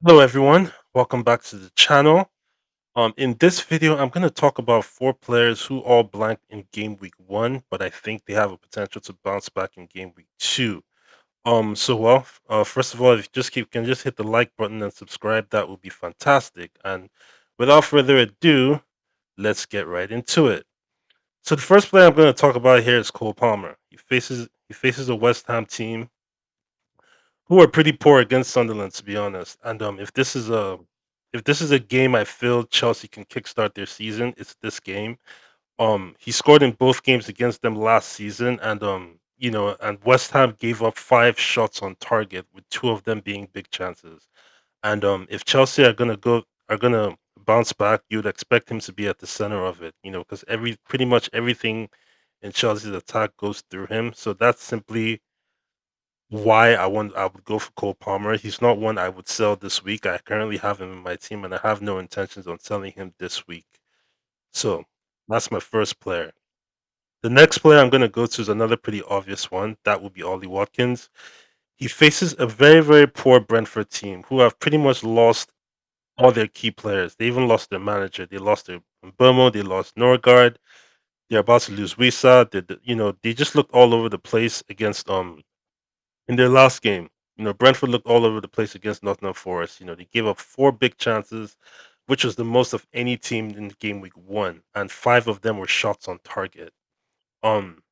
Hello everyone, welcome back to the channel. In this video, I'm going to talk about four players who all blanked in game week 1, but I think they have a potential to bounce back in game week 2. First of all, if you can just hit the like button and subscribe, that would be fantastic. And without further ado, let's get right into it. So the first player I'm going to talk about here is Cole Palmer. He faces a West Ham team who are pretty poor against Sunderland, to be honest. And if this is a game I feel Chelsea can kickstart their season, it's this game. He scored in both games against them last season, and and West Ham gave up 5 shots on target, with two of them being big chances. And if Chelsea are gonna bounce back, you'd expect him to be at the center of it, because pretty much everything in Chelsea's attack goes through him. So that's simply why I would go for Cole Palmer. He's not one I would sell this week. I currently have him in my team, and I have no intentions on selling him this week. So that's my first player. The next player I'm going to go to is another pretty obvious one. That would be Ollie Watkins. He faces a very, very poor Brentford team who have pretty much lost all their key players. They even lost their manager. They lost their Burmo. They lost Norgard. They're about to lose Wisa. They just looked all over the place against in their last game. Brentford looked all over the place against Nottingham Forest. They gave up 4 big chances, which was the most of any team in the game week 1, and 5 of them were shots on target. Um,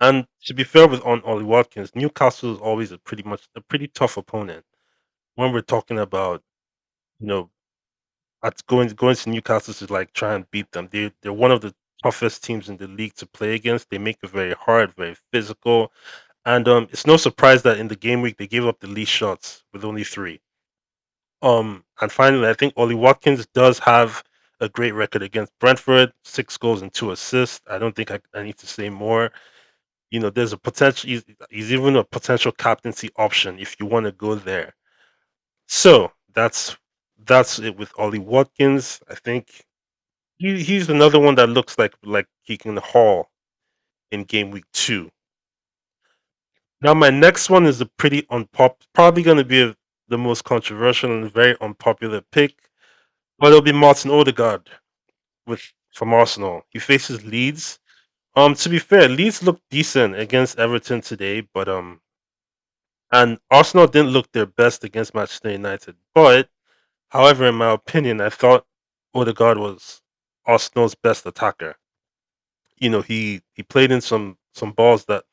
and to be fair with on Ollie Watkins, Newcastle is always a pretty tough opponent when we're talking about you know at going to Newcastle to like try and beat them. They're one of the toughest teams in the league to play against. They make it very hard, very physical, and it's no surprise that in the game week they gave up the least shots with only 3. And finally, I think Ollie Watkins does have a great record against Brentford, 6 goals and 2 assists. I don't think I need to say more. There's a potential. He's even a potential captaincy option if you want to go there. So that's it with Ollie Watkins. I think he's another one that looks like he can haul in game week 2. Now, my next one is a pretty probably going to be the most controversial and very unpopular pick, but it'll be Martin Odegaard with from Arsenal. He faces Leeds. To be fair, Leeds looked decent against Everton today, but and Arsenal didn't look their best against Manchester United. But however, in my opinion, I thought Odegaard was Arsenal's best attacker. He played in some balls that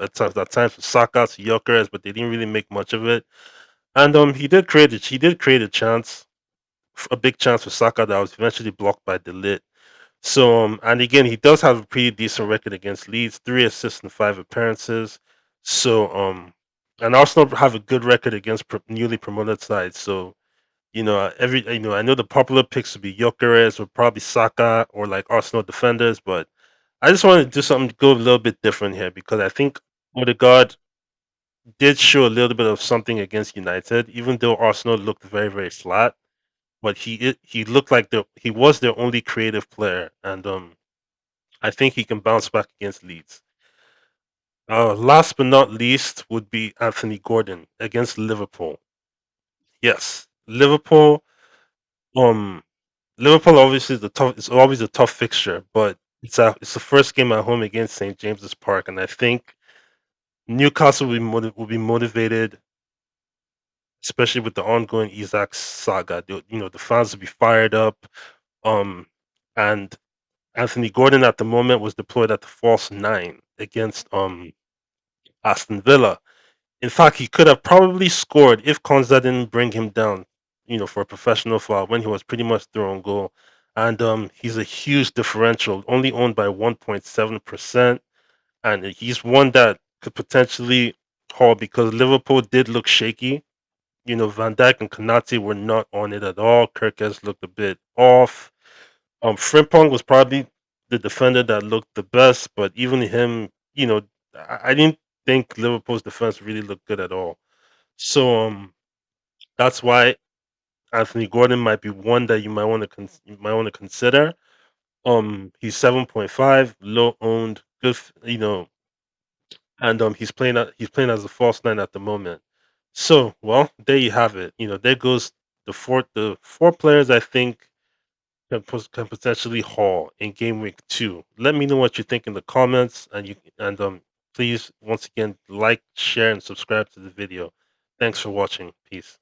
at times for Saka to Gyökeres, but they didn't really make much of it. And he did create a chance, a big chance for Saka that was eventually blocked by Delit. So and again, he does have a pretty decent record against Leeds, 3 assists and 5 appearances. So and Arsenal have a good record against newly promoted sides. So I know the popular picks would be Gyökeres or probably Saka or like Arsenal defenders, but I just wanted to do something to go a little bit different here because I think Odegaard did show a little bit of something against United, even though Arsenal looked very, very flat. But he looked like he was their only creative player, and I think he can bounce back against Leeds. Last but not least would be Anthony Gordon against Liverpool. Yes, Liverpool. Um, Liverpool obviously is the tough. It's always a tough fixture, but it's the first game at home against St James's Park, and I think Newcastle will be motivated, especially with the ongoing Isaac saga. The fans will be fired up. Um, and Anthony Gordon at the moment was deployed at the false 9 against Aston Villa. In fact, he could have probably scored if Konza didn't bring him down, for a professional foul when he was pretty much through on goal. And he's a huge differential, only owned by 1.7%. And he's one that could potentially haul because Liverpool did look shaky. Van Dijk and Konate were not on it at all. Kirkes looked a bit off. Frimpong was probably the defender that looked the best, but even him, I didn't think Liverpool's defense really looked good at all. So that's why Anthony Gordon might be one that you might want to consider. He's 7.5, low owned, good, and he's playing as a false 9 at the moment. So, well, there you have it. There goes the four players I think can potentially haul in game week 2. Let me know what you think in the comments, and please once again like, share, and subscribe to the video. Thanks for watching. Peace.